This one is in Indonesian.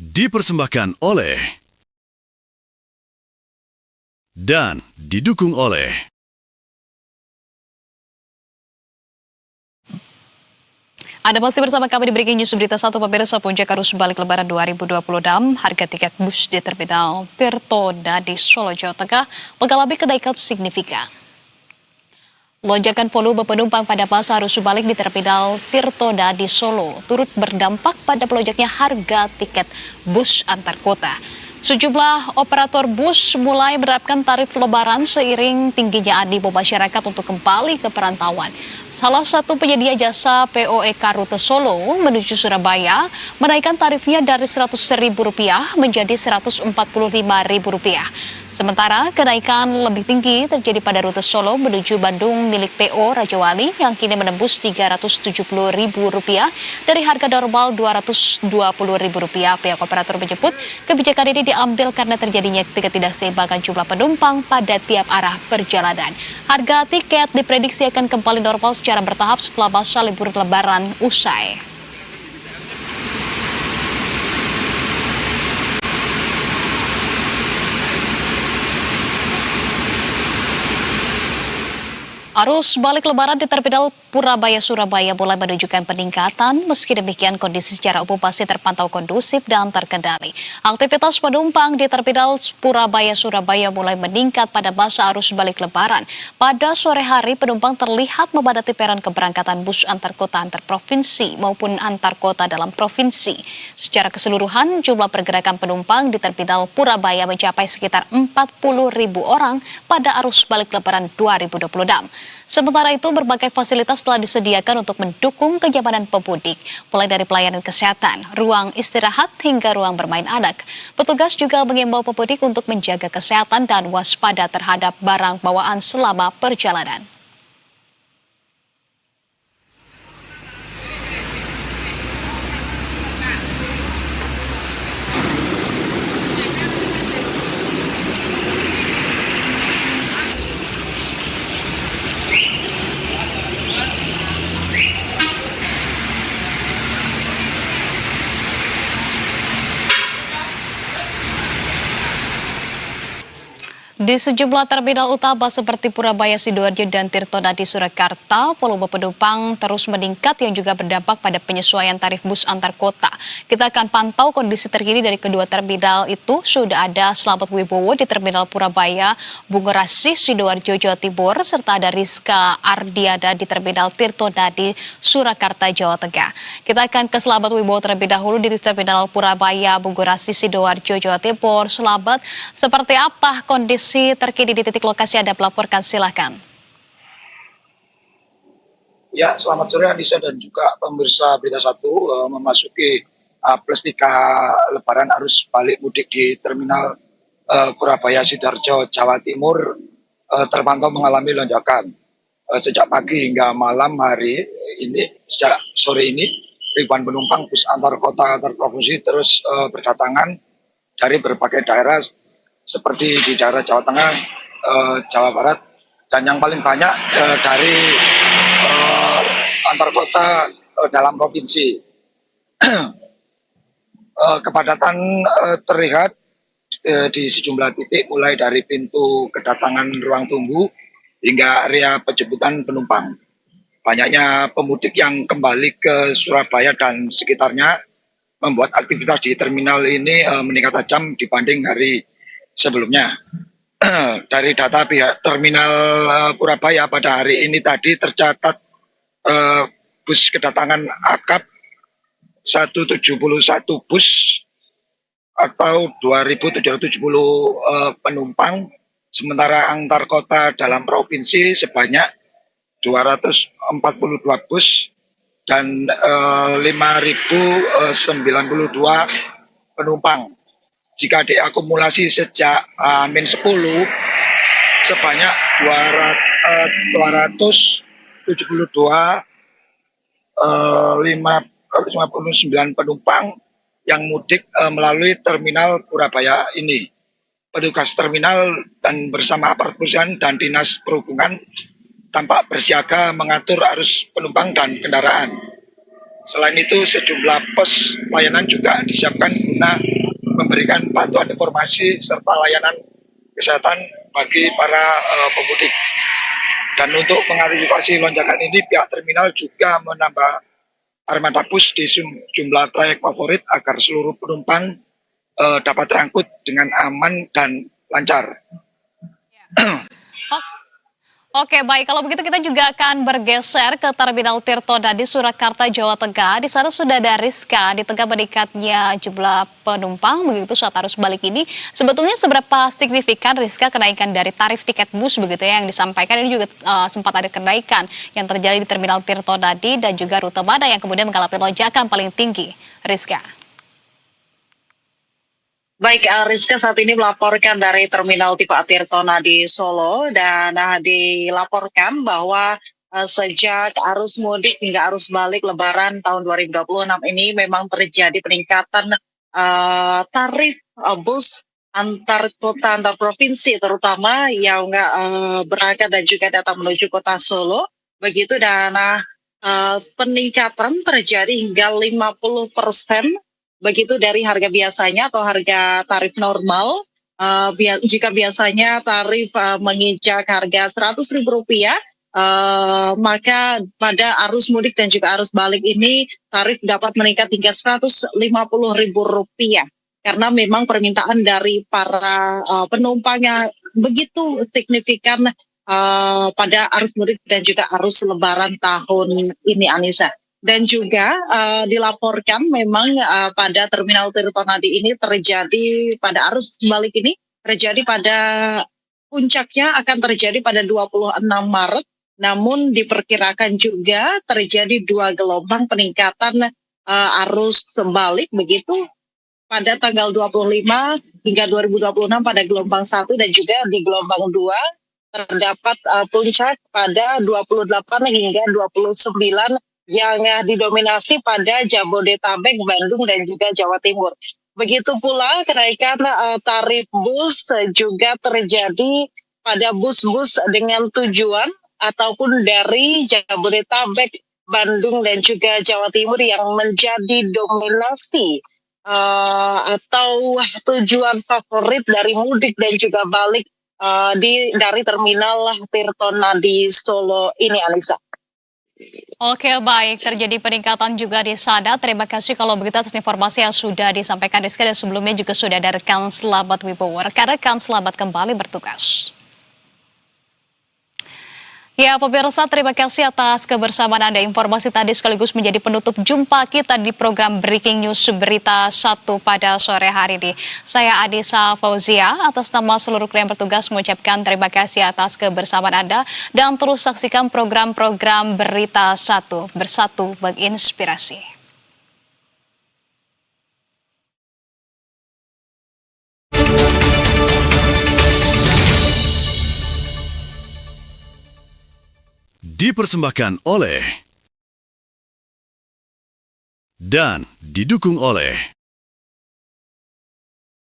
Dipersembahkan oleh dan didukung oleh Anda masih bersama kami di Breaking News Berita 1, pemirsa. Puncak arus balik Lebaran 2026, harga tiket bus di Terminal Tirtoda di Solo, Jawa Tengah mengalami kenaikan signifikan. Lonjakan volume penumpang pada masa arus balik di Terminal Tirtoda di Solo turut berdampak pada melonjaknya harga tiket bus antar kota. Sejumlah operator bus mulai menerapkan tarif lebaran seiring tingginya animo masyarakat untuk kembali ke perantauan. Salah satu penyedia jasa POEK rute Solo menuju Surabaya menaikkan tarifnya dari Rp100.000 menjadi Rp145.000. Sementara kenaikan lebih tinggi terjadi pada rute Solo menuju Bandung milik PO Raja Wali yang kini menembus Rp370.000 dari harga normal Rp220.000. Pihak operator menyebut kebijakan ini diambil karena terjadinya ketidakseimbangan jumlah penumpang pada tiap arah perjalanan. Harga tiket diprediksi akan kembali normal secara bertahap setelah masa libur Lebaran usai. Arus balik Lebaran di Terminal Purabaya Surabaya mulai menunjukkan peningkatan. Meski demikian, kondisi secara umum masih terpantau kondusif dan terkendali. Aktivitas penumpang di Terminal Purabaya Surabaya mulai meningkat pada masa arus balik Lebaran. Pada sore hari, penumpang terlihat memadati peron keberangkatan bus antar kota antar provinsi maupun antar kota dalam provinsi. Secara keseluruhan, jumlah pergerakan penumpang di Terminal Purabaya mencapai sekitar 40.000 orang pada arus balik Lebaran 2026. Sementara itu, berbagai fasilitas telah disediakan untuk mendukung kenyamanan pemudik, mulai dari pelayanan kesehatan, ruang istirahat, hingga ruang bermain anak. Petugas juga mengimbau pemudik untuk menjaga kesehatan dan waspada terhadap barang bawaan selama perjalanan. Di sejumlah terminal utama seperti Purabaya, Sidoarjo, dan Tirtoda di Surakarta, volume penumpang terus meningkat yang juga berdampak pada penyesuaian tarif bus antar kota. Kita akan pantau kondisi terkini dari kedua terminal itu. Sudah ada Slamet Wibowo di Terminal Purabaya, Bungurasi, Sidoarjo, Jawa Timur, serta ada Rizka Ardiada di Terminal Tirtoda di Surakarta, Jawa Tengah. Kita akan ke Slamet Wibowo terlebih dahulu di Terminal Purabaya, Bungurasi, Sidoarjo, Jawa Timur. Slamet, seperti apa kondisi terkini di titik lokasi Anda melaporkan, silakan. Ya, selamat sore Anissa dan juga pemirsa Berita 1. Memasuki plus 3 Lebaran arus balik mudik di Terminal Purabaya Sidoarjo, Jawa Timur terpantau mengalami lonjakan. Sejak pagi hingga malam hari ini, sejak sore ini, ribuan penumpang bus antar kota antar provinsi terus berdatangan dari berbagai daerah seperti di daerah Jawa Tengah, Jawa Barat, dan yang paling banyak dari antar kota dalam provinsi. Kepadatan terlihat di sejumlah titik, mulai dari pintu kedatangan ruang tunggu hingga area penjemputan penumpang. Banyaknya pemudik yang kembali ke Surabaya dan sekitarnya membuat aktivitas di terminal ini meningkat tajam dibanding hari sebelumnya. Dari data pihak Terminal Purabaya pada hari ini tadi tercatat bus kedatangan akap 171 bus atau 2.770 penumpang, sementara antar kota dalam provinsi sebanyak 242 bus dan 5.092 penumpang. Jika diakumulasi sejak Min-10 sebanyak 272.559 penumpang yang mudik melalui Terminal Purabaya ini. Petugas terminal dan bersama aparat kepolisian dan Dinas Perhubungan tampak bersiaga mengatur arus penumpang dan kendaraan. Selain itu, sejumlah pos pelayanan juga disiapkan guna memberikan bantuan informasi serta layanan kesehatan bagi para pemudik. Dan untuk mengantisipasi lonjakan ini, pihak terminal juga menambah armada bus di jumlah trayek favorit agar seluruh penumpang dapat terangkut dengan aman dan lancar. Oke, baik. Kalau begitu kita juga akan bergeser ke Terminal Tirtonadi Surakarta, Jawa Tengah. Di sana sudah ada Rizka di tengah meningkatnya jumlah penumpang begitu saat arus balik ini. Sebetulnya seberapa signifikan Rizka kenaikan dari tarif tiket bus begitu ya yang disampaikan ini juga sempat ada kenaikan yang terjadi di Terminal Tirtonadi dan juga rute mana yang kemudian mengalami lonjakan paling tinggi, Rizka? Baik, Rizka saat ini melaporkan dari Terminal Tipe A Tirtonadi Solo dan dilaporkan bahwa sejak arus mudik hingga arus balik Lebaran tahun 2026 ini memang terjadi peningkatan tarif bus antar kota, antar provinsi, terutama yang berangkat dan juga datang menuju kota Solo. Begitu dan peningkatan terjadi hingga 50%. Begitu dari harga biasanya atau harga tarif normal. Jika biasanya tarif menginjak harga Rp100.000, maka pada arus mudik dan juga arus balik ini tarif dapat meningkat hingga Rp150.000 karena memang permintaan dari para penumpangnya begitu signifikan pada arus mudik dan juga arus Lebaran tahun ini, Anissa. Dan juga dilaporkan memang pada Terminal Tirtonadi ini terjadi pada arus balik ini terjadi pada puncaknya akan terjadi pada 26 Maret, namun diperkirakan juga terjadi 2 gelombang peningkatan arus balik begitu pada tanggal 25 hingga 2026 pada gelombang 1 dan juga di gelombang 2 terdapat puncak pada 28 hingga 29 yang didominasi pada Jabodetabek, Bandung, dan juga Jawa Timur. Begitu pula kenaikan tarif bus juga terjadi pada bus-bus dengan tujuan ataupun dari Jabodetabek, Bandung, dan juga Jawa Timur yang menjadi dominasi atau tujuan favorit dari mudik dan juga balik dari Terminal Tirtonadi Solo ini, Anissa. Oke, baik. Terjadi peningkatan juga di sana. Terima kasih kalau begitu atas informasi yang sudah disampaikan Rizka dan sebelumnya juga sudah ada rekan Selamat Wibowo. Rekan Selamat kembali bertugas. Ya, pemirsa, terima kasih atas kebersamaan Anda. Informasi tadi sekaligus menjadi penutup jumpa kita di program Breaking News Berita 1 pada sore hari ini. Saya Adisa Fauzia, atas nama seluruh kru yang bertugas mengucapkan terima kasih atas kebersamaan Anda dan terus saksikan program-program Berita 1 bersatu menginspirasi. Dipersembahkan oleh dan didukung oleh